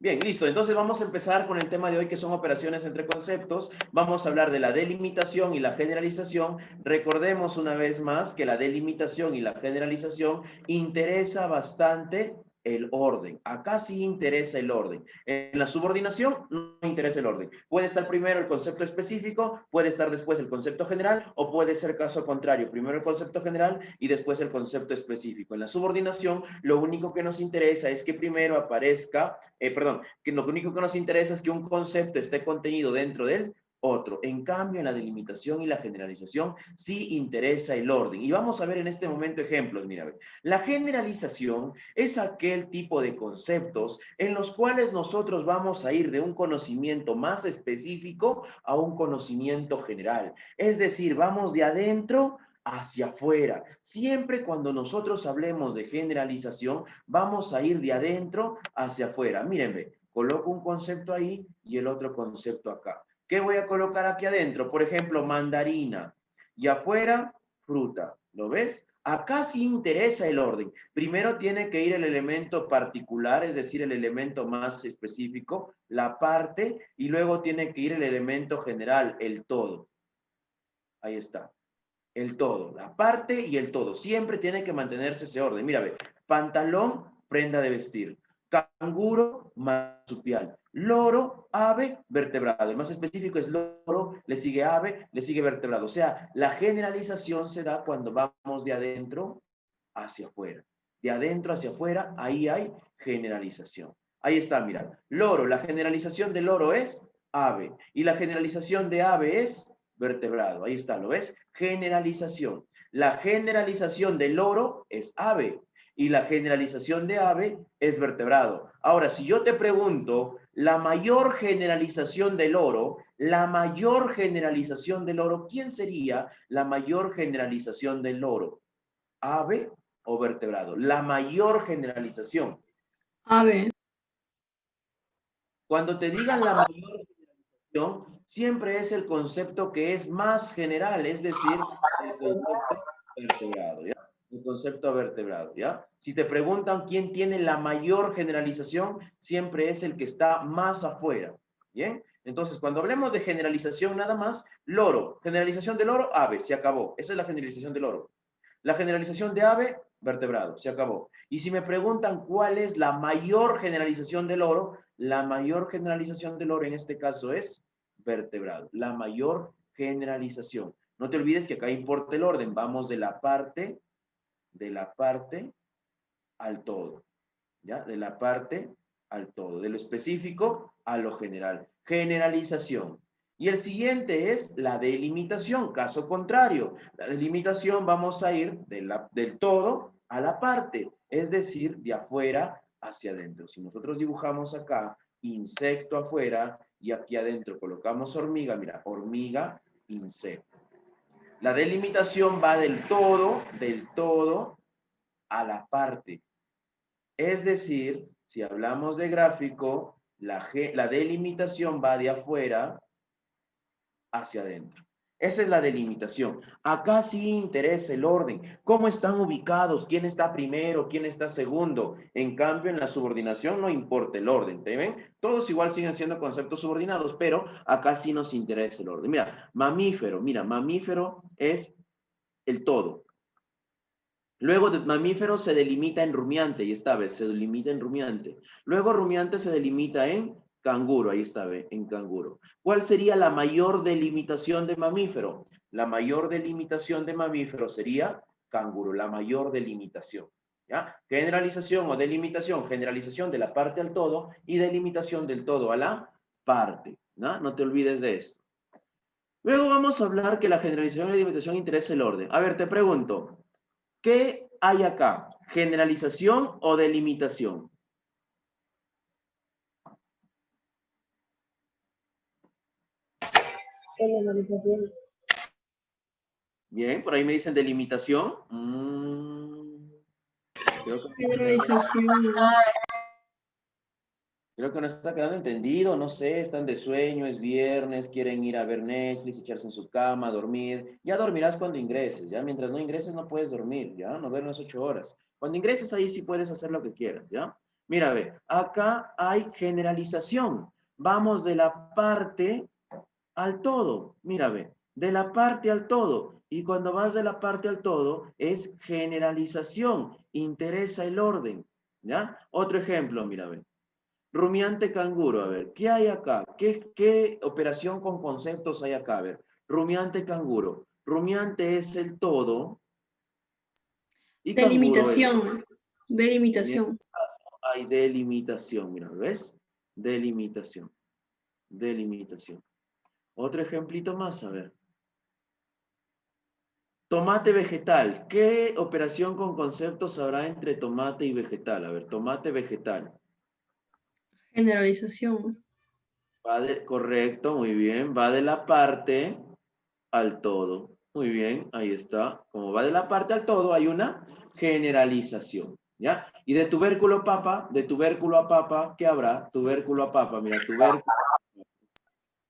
Bien, listo. Entonces vamos a empezar con el tema de hoy, que son operaciones entre conceptos. Vamos a hablar de la delimitación y la generalización. Recordemos una vez más que la delimitación y la generalización interesa bastante el orden. Acá sí interesa el orden. En la subordinación no interesa el orden. Puede estar primero el concepto específico, puede estar después el concepto general, o puede ser caso contrario, primero el concepto general y después el concepto específico. En la subordinación, lo único que nos interesa es que primero aparezca, que lo único que nos interesa es que un concepto esté contenido dentro del otro. En cambio, en la delimitación y la generalización sí interesa el orden. Y vamos a ver en este momento ejemplos. Mira, la generalización es aquel tipo de conceptos en los cuales nosotros vamos a ir de un conocimiento más específico a un conocimiento general. Es decir, vamos de adentro hacia afuera. Siempre cuando nosotros hablemos de generalización, vamos a ir de adentro hacia afuera. Mírenme, coloco un concepto ahí y el otro concepto acá. ¿Qué voy a colocar aquí adentro? Por ejemplo, mandarina. Y afuera, fruta. ¿Lo ves? Acá sí interesa el orden. Primero tiene que ir el elemento particular, es decir, el elemento más específico, la parte, y luego tiene que ir el elemento general, el todo. Ahí está. El todo, la parte y el todo. Siempre tiene que mantenerse ese orden. Mira, ve, pantalón, prenda de vestir. Canguro, marsupial. Loro, ave, vertebrado. El más específico es loro, le sigue ave, le sigue vertebrado. O sea, la generalización se da cuando vamos de adentro hacia afuera. De adentro hacia afuera, ahí hay generalización. Ahí está, mira. Loro, la generalización de loro es ave. Y la generalización de ave es vertebrado. Ahí está, ¿lo ves? Generalización. La generalización del loro es ave y la generalización de ave es vertebrado. Ahora, si yo te pregunto, la mayor generalización del loro, ¿quién sería la mayor generalización del loro? ¿Ave o vertebrado? La mayor generalización. Ave. Cuando te digan la mayor siempre es el concepto que es más general, es decir, el concepto vertebrado, ¿ya? El concepto vertebrado, ¿ya? Si te preguntan quién tiene la mayor generalización, siempre es el que está más afuera, ¿bien? Entonces, cuando hablemos de generalización nada más, loro, generalización del loro, ave, se acabó. Esa es la generalización del loro. La generalización de ave, vertebrado, se acabó. Y si me preguntan cuál es la mayor generalización del oro, la mayor generalización del oro en este caso es vertebrado, la mayor generalización. No te olvides que acá importa el orden, vamos de la parte al todo, ¿ya? De la parte al todo, de lo específico a lo general. Generalización. Y el siguiente es la delimitación, caso contrario. La delimitación vamos a ir del todo a la parte, es decir, de afuera hacia adentro. Si nosotros dibujamos acá insecto afuera y aquí adentro colocamos hormiga, mira, hormiga, insecto. La delimitación va del todo a la parte. Es decir, si hablamos de gráfico, la delimitación va de afuera hacia adentro. Esa es la delimitación. Acá sí interesa el orden. ¿Cómo están ubicados? ¿Quién está primero? ¿Quién está segundo? En cambio, en la subordinación no importa el orden. ¿Te ven? Todos igual siguen siendo conceptos subordinados, pero acá sí nos interesa el orden. Mira, mamífero es el todo. Luego de mamífero se delimita en rumiante, y esta vez se delimita en rumiante. Luego rumiante se delimita en canguro, ahí está, en canguro. ¿Cuál sería la mayor delimitación de mamífero? La mayor delimitación de mamífero sería canguro, la mayor delimitación. ¿Ya? Generalización o delimitación, generalización de la parte al todo y delimitación del todo a la parte. ¿No? No te olvides de esto. Luego vamos a hablar que la generalización y la delimitación interesa el orden. A ver, te pregunto, ¿qué hay acá? ¿Generalización o delimitación? Generalización. Bien, por ahí me dicen delimitación. Generalización. Creo que no está quedando entendido, no sé, están de sueño, es viernes, quieren ir a ver Netflix, echarse en su cama, dormir. Ya dormirás cuando ingreses, ya. Mientras no ingreses no puedes dormir, ya. No duermes 8 horas. Cuando ingreses ahí sí puedes hacer lo que quieras, ya. Mira, ve, acá hay generalización. Vamos de la parte al todo. Mira, ve, de la parte al todo. Y cuando vas de la parte al todo, es generalización. Interesa el orden. ¿Ya? Otro ejemplo, mira, ve. Rumiante canguro, a ver, ¿qué hay acá? ¿Qué operación con conceptos hay acá? A ver, rumiante canguro. Rumiante es el todo y canguro es. Delimitación. En este Delimitación. caso hay delimitación, mira, ¿ves? Delimitación, delimitación. Otro ejemplito más, a ver. Tomate vegetal. ¿Qué operación con conceptos habrá entre tomate y vegetal? A ver, tomate vegetal. Generalización. Correcto, muy bien. Va de la parte al todo. Muy bien, ahí está. Como va de la parte al todo, hay una generalización. ¿Ya? Y de tubérculo a papa, ¿qué habrá? Tubérculo a papa, mira, tubérculo.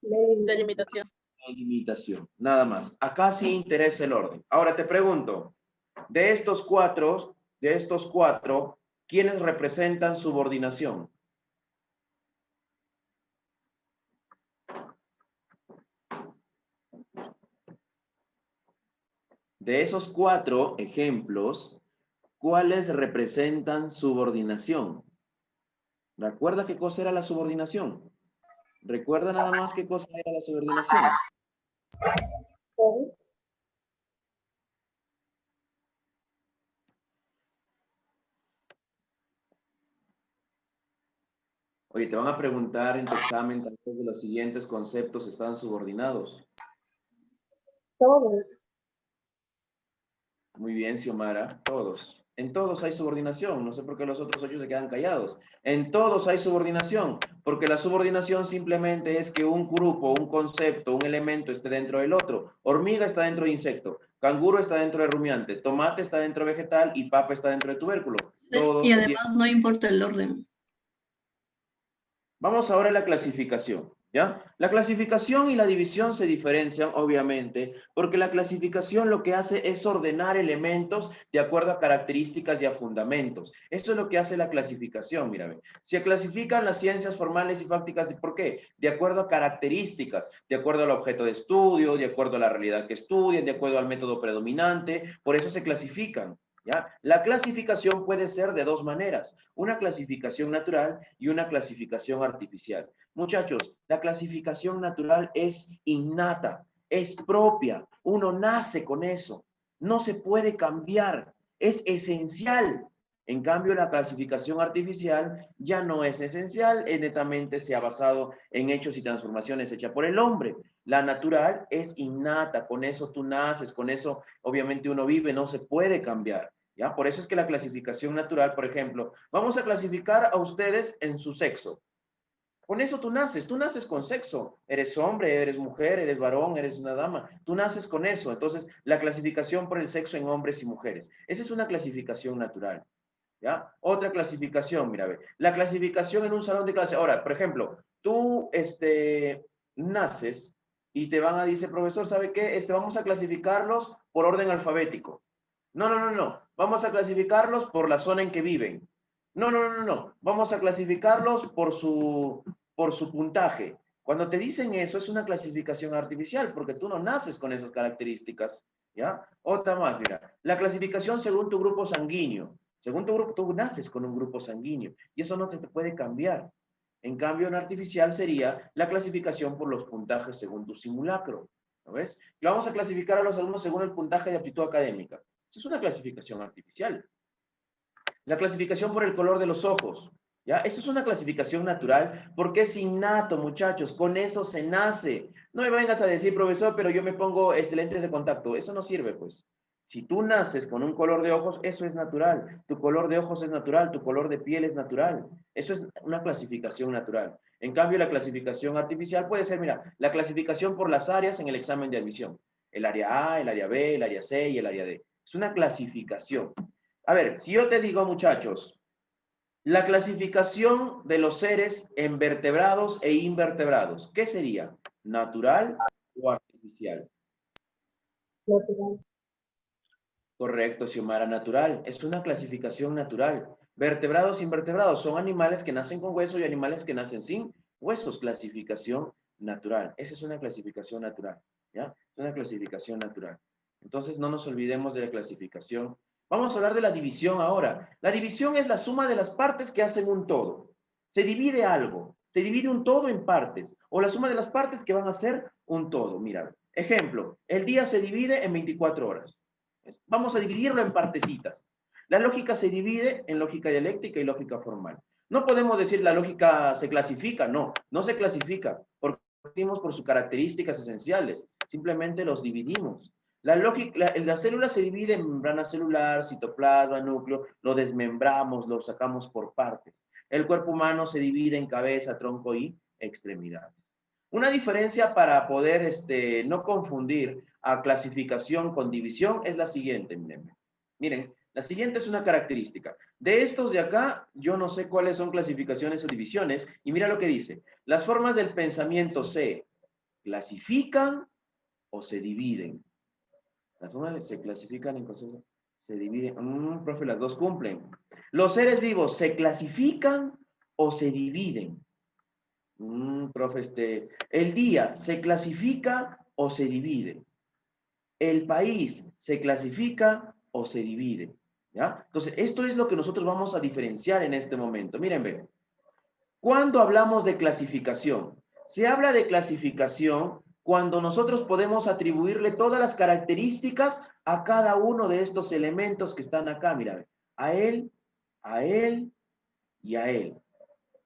Delimitación. Delimitación, nada más. Acá sí interesa el orden. Ahora te pregunto, de estos cuatro, ¿quiénes representan subordinación? De esos cuatro ejemplos, ¿cuáles representan subordinación? ¿Recuerda qué cosa era la subordinación? ¿Recuerda nada más qué cosa era la subordinación? Oye, te van a preguntar en tu examen tal vez de los siguientes conceptos están subordinados. Todos. Muy bien, Xiomara, todos. En todos hay subordinación, no sé por qué los otros 8 se quedan callados. En todos hay subordinación, porque la subordinación simplemente es que un grupo, un concepto, un elemento esté dentro del otro. Hormiga está dentro de insecto, canguro está dentro de rumiante, tomate está dentro de vegetal y papa está dentro de tubérculo. Y Todos tienen. además no importa el orden. Vamos ahora a la clasificación, ¿ya? La clasificación y la división se diferencian, obviamente, porque la clasificación lo que hace es ordenar elementos de acuerdo a características y a fundamentos. Eso es lo que hace la clasificación, mírame. Se clasifican las ciencias formales y fácticas, ¿por qué? De acuerdo a características, de acuerdo al objeto de estudio, de acuerdo a la realidad que estudian, de acuerdo al método predominante, por eso se clasifican. ¿Ya? La clasificación puede ser de dos maneras, una clasificación natural y una clasificación artificial. Muchachos, la clasificación natural es innata, es propia, uno nace con eso, no se puede cambiar, es esencial. En cambio, la clasificación artificial ya no es esencial, netamente se ha basado en hechos y transformaciones hechas por el hombre. La natural es innata, con eso tú naces, con eso obviamente uno vive, no se puede cambiar. ¿Ya? Por eso es que la clasificación natural, por ejemplo, vamos a clasificar a ustedes en su sexo. Con eso tú naces con sexo. Eres hombre, eres mujer, eres varón, eres una dama. Tú naces con eso. Entonces, la clasificación por el sexo en hombres y mujeres. Esa es una clasificación natural. ¿Ya? Otra clasificación, mira, ve. La clasificación en un salón de clase. Ahora, por ejemplo, tú naces y te van a decir, profesor, ¿sabe qué? Vamos a clasificarlos por orden alfabético. No, no, no, no. Vamos a clasificarlos por la zona en que viven. No, no, no, no, no. Vamos a clasificarlos por su puntaje. Cuando te dicen eso, es una clasificación artificial, porque tú no naces con esas características. ¿Ya? Otra más, mira. La clasificación según tu grupo sanguíneo. Según tu grupo, tú naces con un grupo sanguíneo y eso no te puede cambiar. En cambio, en artificial sería la clasificación por los puntajes según tu simulacro. ¿No ves? Y vamos a clasificar a los alumnos según el puntaje de aptitud académica. Eso es una clasificación artificial. La clasificación por el color de los ojos. ¿Ya? Esto es una clasificación natural porque es innato, muchachos. Con eso se nace. No me vengas a decir, profesor, pero yo me pongo lentes de contacto. Eso no sirve, pues. Si tú naces con un color de ojos, eso es natural. Tu color de ojos es natural, tu color de piel es natural. Eso es una clasificación natural. En cambio, la clasificación artificial puede ser, mira, la clasificación por las áreas en el examen de admisión. El área A, el área B, el área C y el área D. Es una clasificación. A ver, si yo te digo, muchachos, la clasificación de los seres en vertebrados e invertebrados, ¿qué sería? ¿Natural o artificial? Natural. Correcto, Xiomara, natural. Es una clasificación natural. Vertebrados, invertebrados, son animales que nacen con hueso y animales que nacen sin huesos. Clasificación natural. Esa es una clasificación natural, ¿ya? Es una clasificación natural. Entonces, no nos olvidemos de la clasificación. Vamos a hablar de la división ahora. La división es la suma de las partes que hacen un todo. Se divide algo, se divide un todo en partes, o la suma de las partes que van a ser un todo. Mira, ejemplo, el día se divide en 24 horas. Vamos a dividirlo en partecitas. La lógica se divide en lógica dialéctica y lógica formal. No podemos decir la lógica se clasifica, no, no se clasifica, porque partimos por sus características esenciales, simplemente los dividimos. La célula se divide en membrana celular, citoplasma, núcleo, lo desmembramos, lo sacamos por partes. El cuerpo humano se divide en cabeza, tronco y extremidades. Una diferencia para poder no confundir a clasificación con división es la siguiente, miren, la siguiente es una característica. De estos de acá, yo no sé cuáles son clasificaciones o divisiones, y mira lo que dice. Las formas del pensamiento se clasifican o se dividen. Las formas se clasifican en conceptos, se dividen. Profe, las dos cumplen. Los seres vivos se clasifican o se dividen. Profe, el día se clasifica o se divide. El país se clasifica o se divide. ¿Ya? Entonces, esto es lo que nosotros vamos a diferenciar en este momento. Miren, ven. Cuando hablamos de clasificación, se habla de clasificación cuando nosotros podemos atribuirle todas las características a cada uno de estos elementos que están acá. Mira, a él y a él.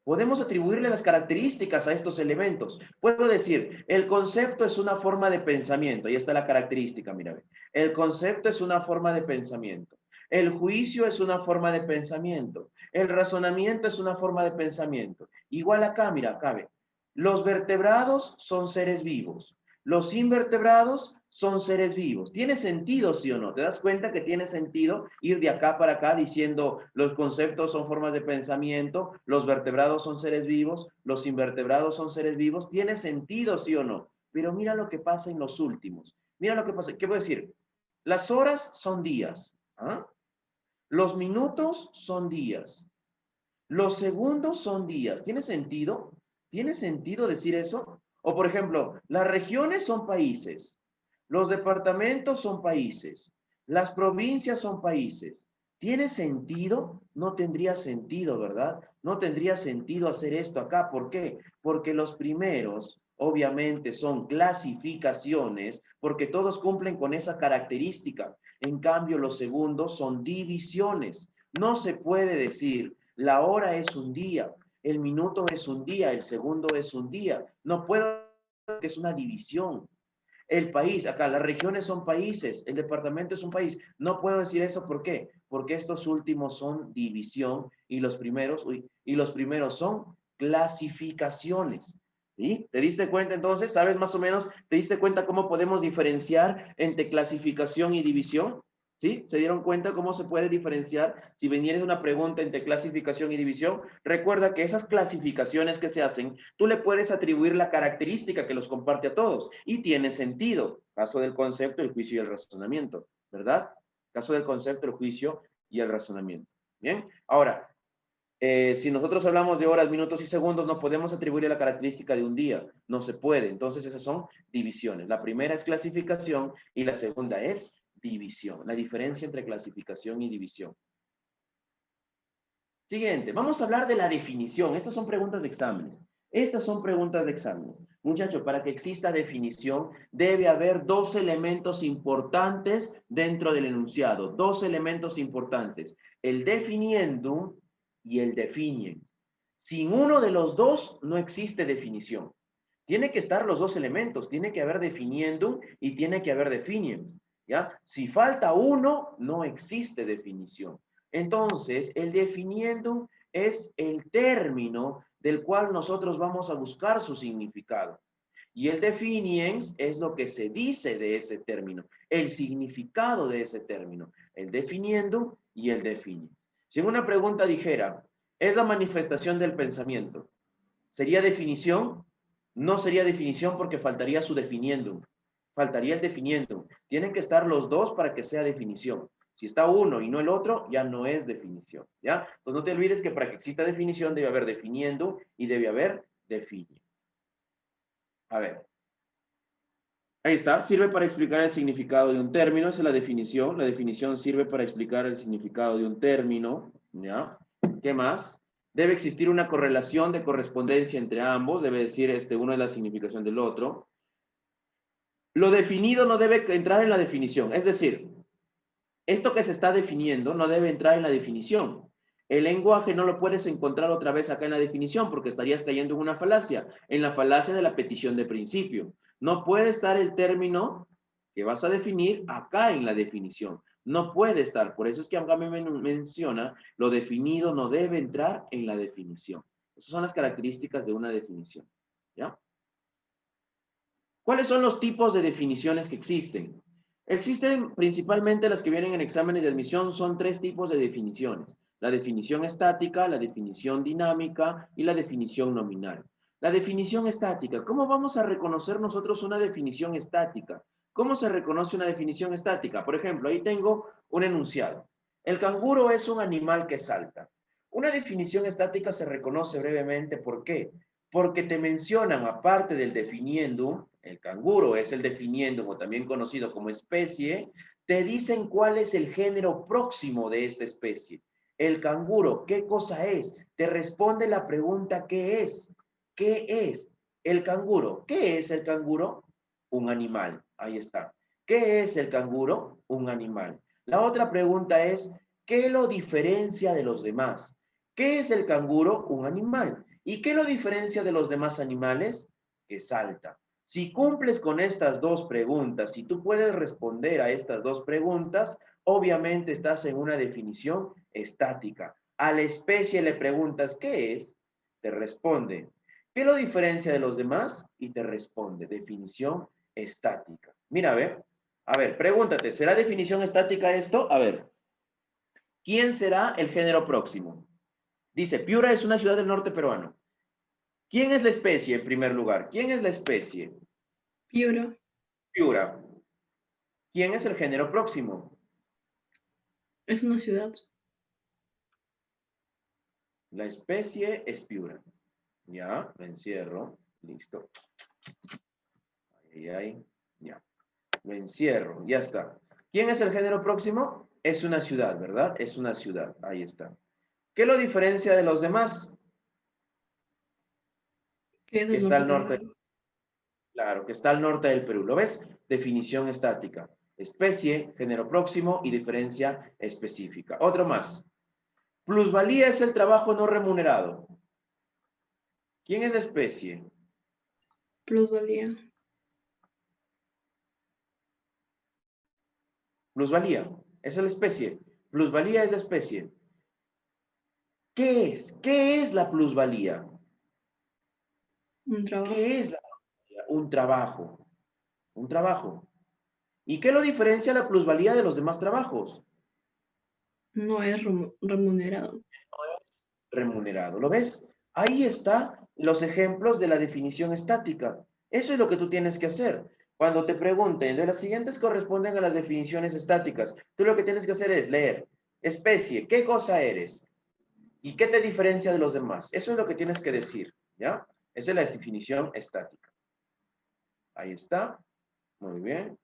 Podemos atribuirle las características a estos elementos. Puedo decir, el concepto es una forma de pensamiento. Ahí está la característica, mira. El concepto es una forma de pensamiento. El juicio es una forma de pensamiento. El razonamiento es una forma de pensamiento. Igual acá, mira, acá ve. Los vertebrados son seres vivos. Los invertebrados son seres vivos. ¿Tiene sentido, sí o no? ¿Te das cuenta que tiene sentido ir de acá para acá diciendo los conceptos son formas de pensamiento, los vertebrados son seres vivos, los invertebrados son seres vivos? ¿Tiene sentido, sí o no? Pero mira lo que pasa en los últimos. Mira lo que pasa. ¿Qué puedo decir? Las horas son días. ¿Ah? Los minutos son días. Los segundos son días. ¿Tiene sentido? ¿Tiene sentido decir eso? O por ejemplo, las regiones son países. Los departamentos son países. Las provincias son países. ¿Tiene sentido? No tendría sentido, ¿verdad? No tendría sentido hacer esto acá. ¿Por qué? Porque los primeros, obviamente, son clasificaciones, porque todos cumplen con esa característica. En cambio, los segundos son divisiones. No se puede decir, la hora es un día, el minuto es un día, el segundo es un día. No puedo, que es una división. El país, acá las regiones son países, el departamento es un país. No puedo decir eso, ¿por qué? Porque estos últimos son división y los primeros, son clasificaciones. ¿Sí? ¿Te diste cuenta entonces? ¿Sabes más o menos? ¿Te diste cuenta cómo podemos diferenciar entre clasificación y división? ¿Sí? ¿Se dieron cuenta cómo se puede diferenciar? Si viniera una pregunta entre clasificación y división, recuerda que esas clasificaciones que se hacen, tú le puedes atribuir la característica que los comparte a todos y tiene sentido. Caso del concepto, el juicio y el razonamiento, ¿verdad? Caso del concepto, el juicio y el razonamiento. Bien, ahora, si nosotros hablamos de horas, minutos y segundos, no podemos atribuir la característica de un día. No se puede. Entonces, esas son divisiones. La primera es clasificación y la segunda es división. La diferencia entre clasificación y división. Siguiente, vamos a hablar de la definición. Estas son preguntas de exámenes. Estas son preguntas de exámenes. Muchachos, para que exista definición, debe haber dos elementos importantes dentro del enunciado. Dos elementos importantes. El definiendum y el definiens. Sin uno de los dos, no existe definición. Tiene que estar los dos elementos. Tiene que haber definiendum y tiene que haber definiens. ¿Ya? Si falta uno, no existe definición. Entonces, el definiendum es el término del cual nosotros vamos a buscar su significado. Y el definiens es lo que se dice de ese término, el significado de ese término, el definiendum y el definiens. Si en una pregunta dijera, ¿es la manifestación del pensamiento? ¿Sería definición? No sería definición porque faltaría su definiendum. Faltaría el definiendum. Tienen que estar los dos para que sea definición. Si está uno y no el otro, ya no es definición, ¿ya? Entonces no te olvides que para que exista definición debe haber definiendo y debe haber definidos. A ver. Ahí está, sirve para explicar el significado de un término, esa es la definición. La definición sirve para explicar el significado de un término, ¿ya? ¿Qué más? Debe existir una correlación de correspondencia entre ambos, debe decir uno es la significación del otro. Lo definido no debe entrar en la definición, es decir, esto que se está definiendo no debe entrar en la definición. El lenguaje no lo puedes encontrar otra vez acá en la definición porque estarías cayendo en una falacia, en la falacia de la petición de principio. No puede estar el término que vas a definir acá en la definición. No puede estar. Por eso es que acá me menciona, lo definido no debe entrar en la definición. Esas son las características de una definición. ¿Ya? ¿Cuáles son los tipos de definiciones que existen? Existen principalmente las que vienen en exámenes de admisión, son 3 tipos de definiciones. La definición estática, la definición dinámica y la definición nominal. La definición estática, ¿cómo vamos a reconocer nosotros una definición estática? ¿Cómo se reconoce una definición estática? Por ejemplo, ahí tengo un enunciado. El canguro es un animal que salta. Una definición estática se reconoce brevemente, ¿por qué? Porque te mencionan, aparte del definiendo, el canguro es el definiendo, o también conocido como especie, te dicen cuál es el género próximo de esta especie. El canguro, ¿qué cosa es? Te responde la pregunta, ¿qué es? ¿Qué es el canguro? ¿Qué es el canguro? Un animal. Ahí está. ¿Qué es el canguro? Un animal. La otra pregunta es, ¿qué lo diferencia de los demás? ¿Qué es el canguro? Un animal. ¿Y qué lo diferencia de los demás animales? Que salta. Si cumples con estas 2 preguntas, si tú puedes responder a estas 2 preguntas, obviamente estás en una definición estática. A la especie le preguntas, ¿qué es? Te responde, ¿qué lo diferencia de los demás? Y te responde, definición estática. Mira, a ver, pregúntate, ¿será definición estática esto? A ver, ¿quién será el género próximo? Dice, Piura es una ciudad del norte peruano. ¿Quién es la especie en primer lugar? ¿Quién es la especie? Piura. Piura. ¿Quién es el género próximo? Es una ciudad. La especie es Piura. Ya, me encierro. Listo. Ahí. Ya. Me encierro. Ya está. ¿Quién es el género próximo? Es una ciudad, ¿verdad? Es una ciudad. Ahí está. ¿Qué lo diferencia de los demás? Que es Que del está norte al norte. peruano. Claro, que está al norte del Perú. ¿Lo ves? Definición estática. Especie, género próximo y diferencia específica. Otro más. Plusvalía es el trabajo no remunerado. ¿Quién es la especie? Plusvalía. Plusvalía. Esa es la especie. Plusvalía es la especie. ¿Qué es? ¿Qué es la plusvalía? Un trabajo. ¿Qué es la plusvalía? Un trabajo. Un trabajo. ¿Y qué lo diferencia la plusvalía de los demás trabajos? No es remunerado. Remunerado. ¿Lo ves? Ahí está los ejemplos de la definición estática. Eso es lo que tú tienes que hacer. Cuando te pregunten, de las siguientes corresponden a las definiciones estáticas, tú lo que tienes que hacer es leer, especie, ¿qué cosa eres? ¿Y qué te diferencia de los demás? Eso es lo que tienes que decir, ¿ya? Esa es la definición estática. Ahí está. Muy bien.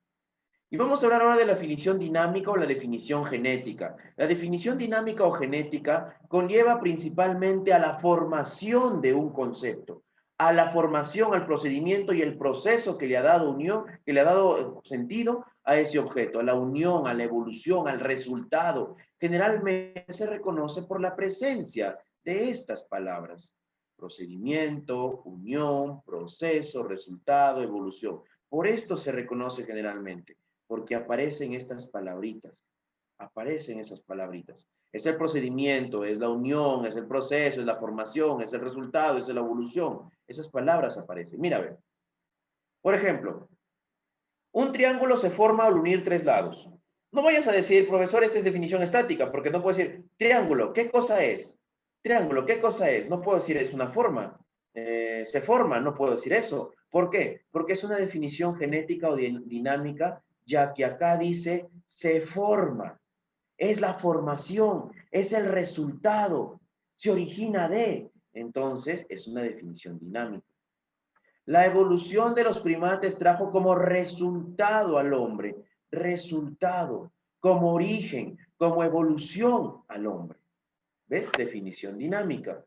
Y vamos a hablar ahora de la definición dinámica o la definición genética. La definición dinámica o genética conlleva principalmente a la formación de un concepto, a la formación, al procedimiento y el proceso que le ha dado unión, que le ha dado sentido a ese objeto, a la unión, a la evolución, al resultado. Generalmente se reconoce por la presencia de estas palabras: procedimiento, unión, proceso, resultado, evolución. Por esto se reconoce generalmente, porque aparecen estas palabritas, aparecen esas palabritas. Es el procedimiento, es la unión, es el proceso, es la formación, es el resultado, es la evolución. Esas palabras aparecen. Mira, a ver. Por ejemplo, un triángulo se forma al unir 3 lados. No vayas a decir, profesor, esta es definición estática, porque no puedo decir, triángulo, ¿qué cosa es? Triángulo, ¿qué cosa es? No puedo decir, es una forma. Se forma, no puedo decir eso. ¿Por qué? Porque es una definición genética o dinámica, ya que acá dice, se forma. es la formación, es el resultado, se origina de. Entonces, es una definición dinámica. La evolución de los primates trajo como resultado al hombre, resultado, como origen, como evolución al hombre. ¿Ves? Definición dinámica.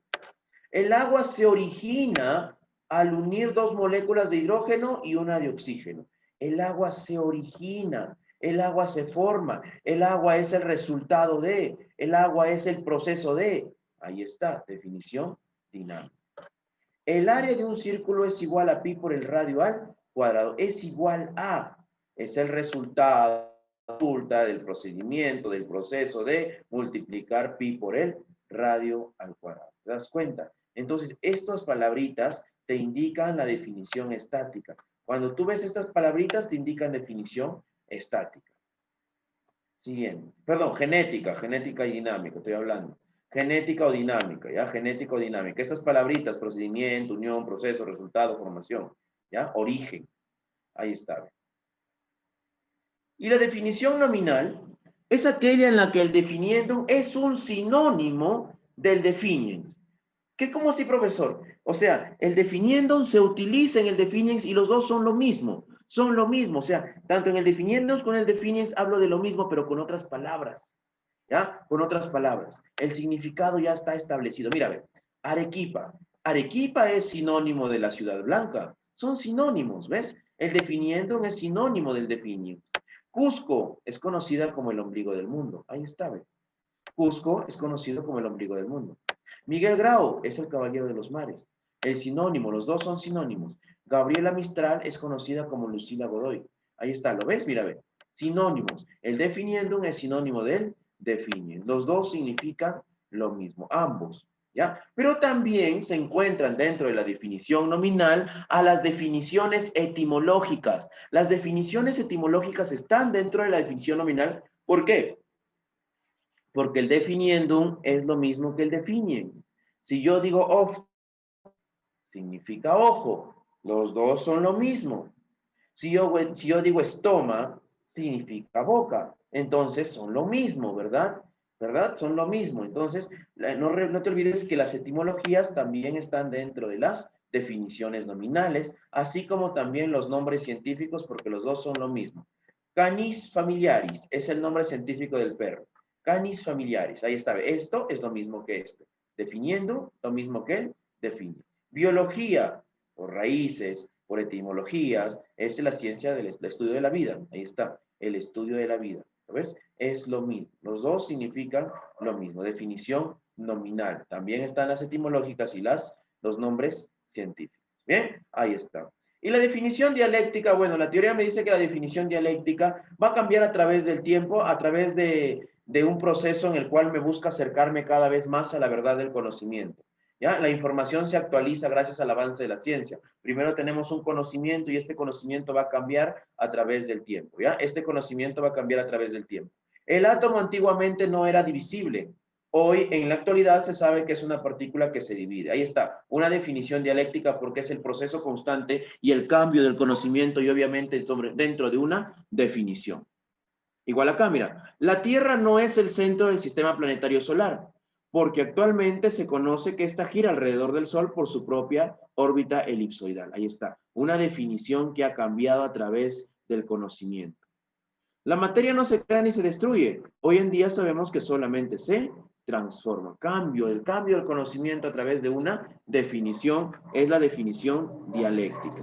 El agua se origina al unir dos moléculas de hidrógeno y una de oxígeno. El agua se origina, el agua se forma, el agua es el resultado de, el agua es el proceso de. Ahí está, definición dinámica. El área de un círculo es igual a pi por el radio al cuadrado. Es igual a, es el resultado del procedimiento, del proceso de multiplicar pi por el radio al cuadrado. ¿Te das cuenta? Entonces, estas palabritas te indican la definición estática. Cuando tú ves estas palabritas, te indican definición estática. Siguiente. Perdón, genética y dinámica, estoy hablando. Genética o dinámica, ¿ya? Genética o dinámica. Estas palabritas, procedimiento, unión, proceso, resultado, formación, ¿ya? Origen. Ahí está. Y la definición nominal es aquella en la que el definiendo es un sinónimo del definiens. ¿Qué cómo así, profesor? O sea, el definiendo se utiliza en el definiens y los dos son lo mismo. Son lo mismo. O sea, tanto en el definiendo como en el definiens hablo de lo mismo, pero con otras palabras. ¿Ya? Con otras palabras. El significado ya está establecido. Mira, a ver, Arequipa. Arequipa es sinónimo de la ciudad blanca. Son sinónimos, ¿ves? El definiendo es sinónimo del definiens. Cusco es conocida como el ombligo del mundo. Ahí está, ¿ves? Cusco es conocido como el ombligo del mundo. Miguel Grau es el caballero de los mares. El sinónimo, los dos son sinónimos. Gabriela Mistral es conocida como Lucila Godoy. Ahí está, ¿lo ves? Mira, ve. Sinónimos. El definiendo es sinónimo del definien. Los dos significan lo mismo, ambos. ¿Ya? Pero también se encuentran dentro de la definición nominal a las definiciones etimológicas. Las definiciones etimológicas están dentro de la definición nominal. ¿Por qué? Porque el definiendum es lo mismo que el definiens. Si yo digo off, significa ojo. Los dos son lo mismo. Si yo digo estoma, significa boca. Entonces son lo mismo, ¿verdad? ¿Verdad? Son lo mismo. Entonces, no te olvides que las etimologías también están dentro de las definiciones nominales, así como también los nombres científicos, porque los dos son lo mismo. Canis familiaris es el nombre científico del perro. Canis familiaris, ahí está. Esto es lo mismo que esto. Definiendo, lo mismo que él define. Biología, por raíces, por etimologías, es la ciencia del estudio de la vida. Ahí está, el estudio de la vida. ¿Lo ves? Es lo mismo. Los dos significan lo mismo. Definición nominal. También están las etimológicas y los nombres científicos. Bien, ahí está. Y la definición dialéctica, bueno, la teoría me dice que la definición dialéctica va a cambiar a través del tiempo, a través de un proceso en el cual me busca acercarme cada vez más a la verdad del conocimiento. ¿Ya? La información se actualiza gracias al avance de la ciencia. Primero tenemos un conocimiento y este conocimiento va a cambiar a través del tiempo. ¿Ya? Este conocimiento va a cambiar a través del tiempo. El átomo antiguamente no era divisible. Hoy, en la actualidad, se sabe que es una partícula que se divide. Ahí está, una definición dialéctica porque es el proceso constante y el cambio del conocimiento y obviamente dentro de una definición. Igual acá, mira, la Tierra no es el centro del sistema planetario solar, porque actualmente se conoce que esta gira alrededor del Sol por su propia órbita elipsoidal. Ahí está, una definición que ha cambiado a través del conocimiento. La materia no se crea ni se destruye. Hoy en día sabemos que solamente se transforma. El cambio del conocimiento a través de una definición es la definición dialéctica.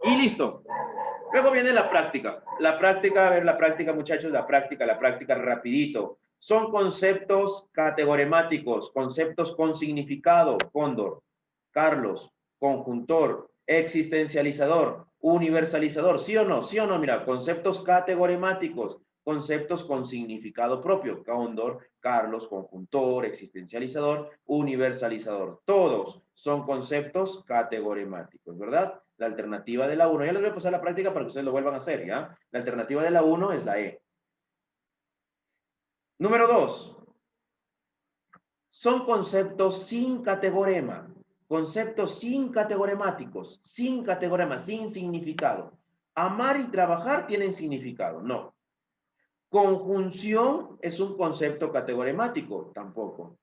Y listo. Luego viene la práctica. La práctica, a ver, la práctica, muchachos, la práctica, rapidito. Son conceptos categoremáticos, conceptos con significado, cóndor, Carlos, conjuntor, existencializador, universalizador, ¿sí o no? ¿Sí o no? Mira, conceptos categoremáticos, conceptos con significado propio, cóndor, Carlos, conjuntor, existencializador, universalizador. Todos son conceptos categoremáticos, ¿verdad? La alternativa de la 1, ya les voy a pasar la práctica para que ustedes lo vuelvan a hacer, ¿ya? La alternativa de la 1 es la E. Número 2. Son conceptos sin categorema, conceptos sin categoremáticos, sin categorema, sin significado. Amar y trabajar tienen significado, no. Conjunción es un concepto categoremático, tampoco.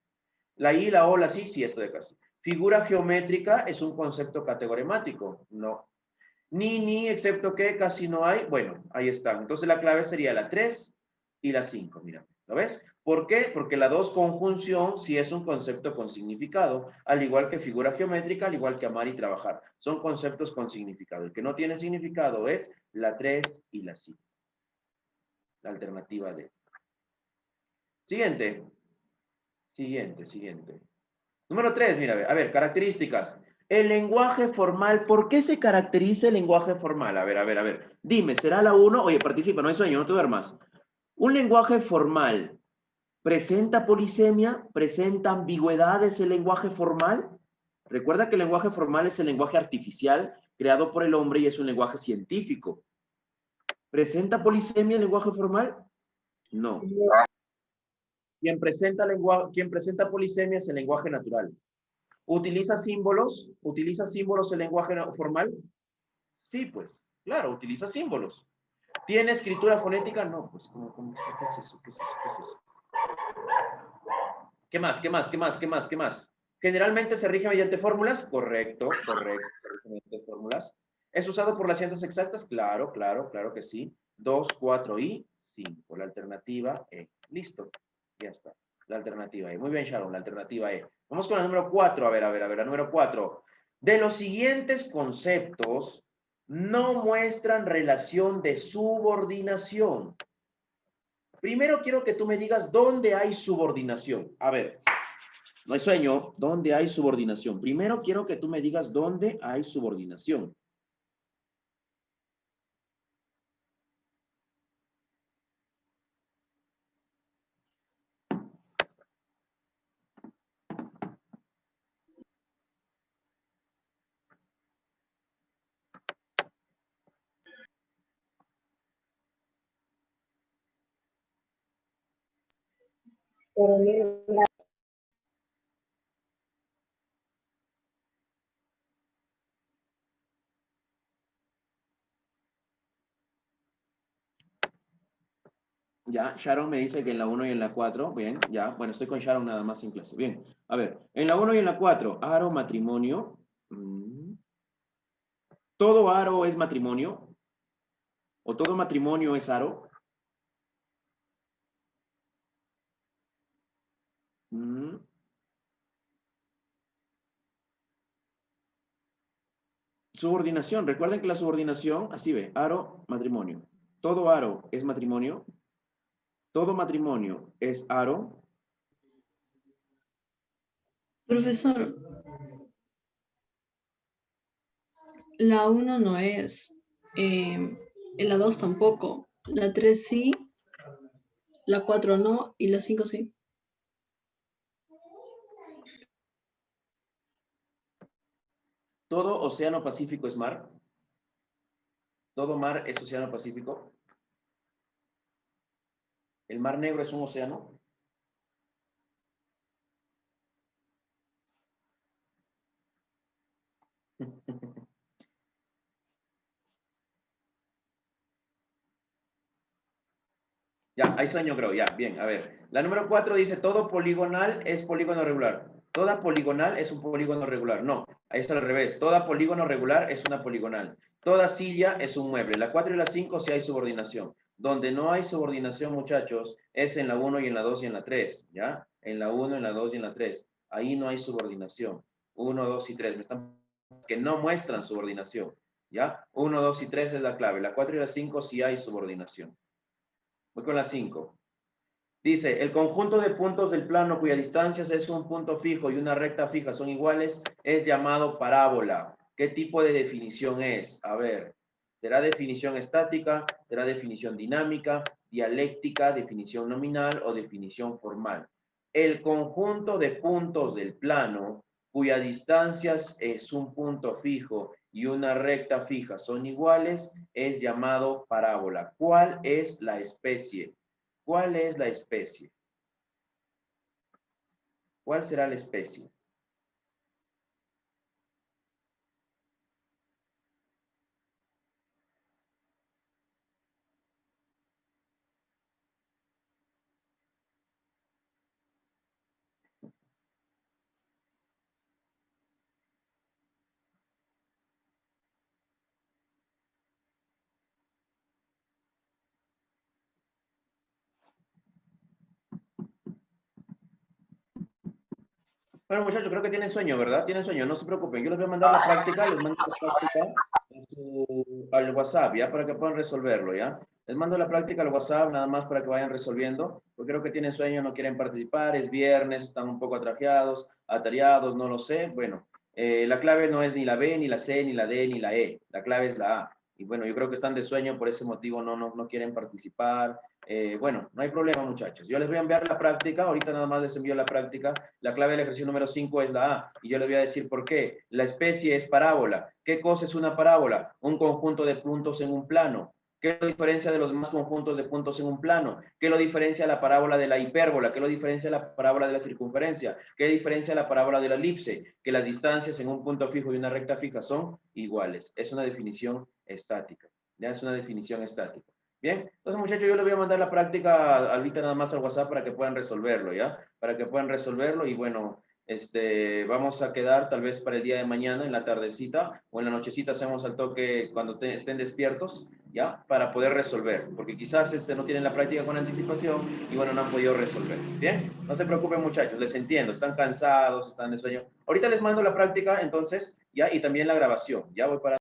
La I, la O, la sí, sí, esto de casi. Figura geométrica es un concepto categoremático, no. Ni, excepto que casi no hay. Bueno, ahí están. Entonces la clave sería la 3 y la 5. Mira, ¿lo ves? ¿Por qué? Porque la 2 conjunción sí es un concepto con significado, al igual que figura geométrica, al igual que amar y trabajar. Son conceptos con significado. El que no tiene significado es la 3 y la 5. La alternativa D. Siguiente. Siguiente. Número 3, mira, a ver, características. El lenguaje formal, ¿por qué se caracteriza el lenguaje formal? A ver. Dime, ¿será la 1? Oye, participa, no hay sueño, no te duermas. Un lenguaje formal, ¿presenta polisemia? ¿Presenta ambigüedades el lenguaje formal? Recuerda que el lenguaje formal es el lenguaje artificial creado por el hombre y es un lenguaje científico. ¿Presenta polisemia el lenguaje formal? No. Quien presenta polisemia es el lenguaje natural. ¿Utiliza símbolos? ¿Utiliza símbolos el lenguaje formal? Sí, pues, claro, utiliza símbolos. ¿Tiene escritura fonética? No, pues, ¿qué es eso? ¿Qué es eso? ¿Qué más? ¿Generalmente se rige mediante fórmulas? Correcto, se rige mediante fórmulas. ¿Es usado por las ciencias exactas? Claro que sí. 2, 4 y 5. La alternativa E. Listo, ya está. La alternativa E. Muy bien, Sharon, la alternativa E. Vamos con la número 4. A ver, la número 4. De los siguientes conceptos, no muestran relación de subordinación. Primero quiero que tú me digas dónde hay subordinación. A ver, no hay sueño. ¿Dónde hay subordinación? Primero quiero que tú me digas dónde hay subordinación. Ya, Sharon me dice que en la 1 y en la 4, bien, ya, bueno, estoy con Sharon nada más en clase, bien. A ver, en la 1 y en la 4, aro, matrimonio. ¿Todo aro es matrimonio? ¿O todo matrimonio es aro? Subordinación, recuerden que la subordinación, así ve, aro, matrimonio. Todo aro es matrimonio. Todo matrimonio es aro. Profesor, la 1 no es, la 2 tampoco, la 3 sí, la 4 no y la 5 sí. Todo océano Pacífico es mar. Todo mar es océano Pacífico. El mar Negro es un océano. Ya, hay sueño creo, ya, bien, a ver. La número 4 dice, todo poligonal es polígono regular. Toda poligonal es un polígono regular. No, ahí está al revés. Toda polígono regular es una poligonal. Toda silla es un mueble. La 4 y la 5 sí hay subordinación. Donde no hay subordinación, muchachos, es en la 1 y en la 2 y en la 3, ¿ya? En la 1, en la 2 y en la 3. Ahí no hay subordinación. 1, 2 y 3. Me están que no muestran subordinación, ¿ya? 1, 2 y 3 es la clave. La 4 y la 5 sí hay subordinación. Voy con la 5. Dice, el conjunto de puntos del plano cuya distancia es un punto fijo y una recta fija son iguales es llamado parábola. ¿Qué tipo de definición es? A ver, ¿será definición estática? ¿Será definición dinámica? ¿Dialéctica? ¿Definición nominal o definición formal? El conjunto de puntos del plano cuya distancia es un punto fijo y una recta fija son iguales es llamado parábola. ¿Cuál es la especie? ¿Cuál es la especie? ¿Cuál será la especie? Bueno, muchachos, creo que tienen sueño, ¿verdad? Tienen sueño, no se preocupen. Yo les voy a mandar la práctica, les mando la práctica al WhatsApp, ¿ya? Para que puedan resolverlo, ¿ya? Les mando la práctica al WhatsApp, nada más para que vayan resolviendo, porque creo que tienen sueño, no quieren participar, es viernes, están un poco atrajeados, atareados, no lo sé. Bueno, la clave no es ni la B, ni la C, ni la D, ni la E. La clave es la A. Y bueno, yo creo que están de sueño, por ese motivo no quieren participar. Bueno, no hay problema, muchachos. Yo les voy a enviar la práctica, ahorita nada más les envío la práctica. La clave del ejercicio número 5 es la A, y yo les voy a decir por qué. La especie es parábola. ¿Qué cosa es una parábola? Un conjunto de puntos en un plano. ¿Qué lo diferencia de los demás conjuntos de puntos en un plano? ¿Qué lo diferencia la parábola de la hipérbola? ¿Qué lo diferencia la parábola de la circunferencia? ¿Qué diferencia la parábola de la elipse? Que las distancias en un punto fijo y una recta fija son iguales. Es una definición estática. Ya es una definición estática. Bien, entonces muchachos, yo les voy a mandar la práctica ahorita nada más al WhatsApp para que puedan resolverlo, ¿ya? Para que puedan resolverlo y bueno, vamos a quedar tal vez para el día de mañana, en la tardecita o en la nochecita, hacemos al toque cuando estén despiertos, ¿ya? Para poder resolver, porque quizás no tienen la práctica con anticipación y bueno, no han podido resolver. Bien, no se preocupen muchachos, les entiendo, están cansados, están de sueño. Ahorita les mando la práctica entonces, ¿ya? Y también la grabación, ya voy para